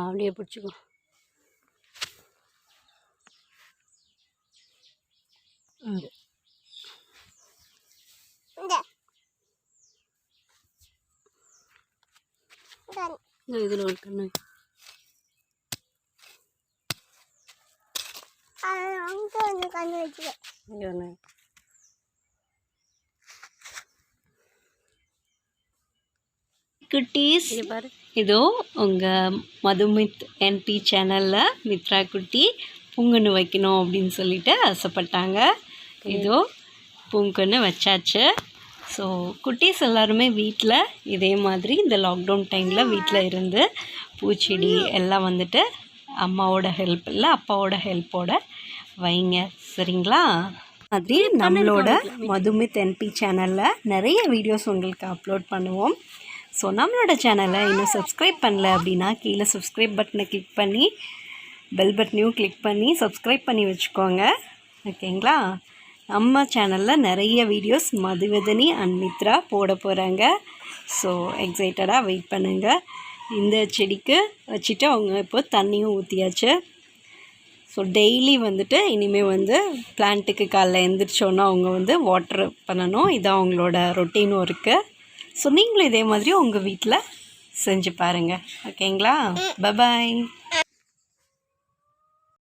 அப்படியே பிடிச்சிக்கோ. இதில் ஒரு கண்ணு குட்டீஸ். இதோ உங்கள் மதுமித் என்பி சேனலில் மித்ரா குட்டி பூங்கன்று வைக்கணும் அப்படின்னு சொல்லிட்டு ஆசைப்பட்டாங்க. இதோ பூங்கன்று வச்சாச்சு. ஸோ குட்டீஸ் எல்லாருமே வீட்டில் இதே மாதிரி இந்த லாக்டவுன் டைமில் வீட்டில் இருந்து பூச்செடி எல்லாம் வந்துட்டு அம்மாவோட ஹெல்ப் இல்லை அப்பாவோட ஹெல்ப்போட வைங்க, சரிங்களா? மாதிரி நம்மளோட மதுமித் என்பி சேனலில் நிறைய வீடியோஸ் உங்களுக்கு அப்லோட் பண்ணுவோம். ஸோ நம்மளோட சேனலை இன்னும் சப்ஸ்கிரைப் பண்ணல அப்படின்னா கீழே சப்ஸ்கிரைப் பட்டனை கிளிக் பண்ணி பெல் பட்டனையும் கிளிக் பண்ணி சப்ஸ்கிரைப் பண்ணி வச்சுக்கோங்க, ஓகேங்களா? நம்ம சேனலில் நிறைய வீடியோஸ் மதுவதனி அண்ட் மித்ரா போட போகிறாங்க. ஸோ எக்ஸைட்டடாக வெயிட் பண்ணுங்கள். இந்த செடிக்கு வச்சுட்டு அவங்க இப்போ தண்ணியும் ஊற்றியாச்சு. ஸோ டெய்லி வந்துட்டு இனிமேல் வந்து பிளான்ட்டுக்கு காலைல எழுந்திரிச்சோன்னா அவங்க வந்து வாட்டர் பண்ணணும். இதான் அவங்களோட ரொட்டீனும் இருக்குது. ஸோ நீங்களும் இதே மாதிரி உங்கள் வீட்டில் செஞ்சு பாருங்கள், ஓகேங்களா? பபாய்.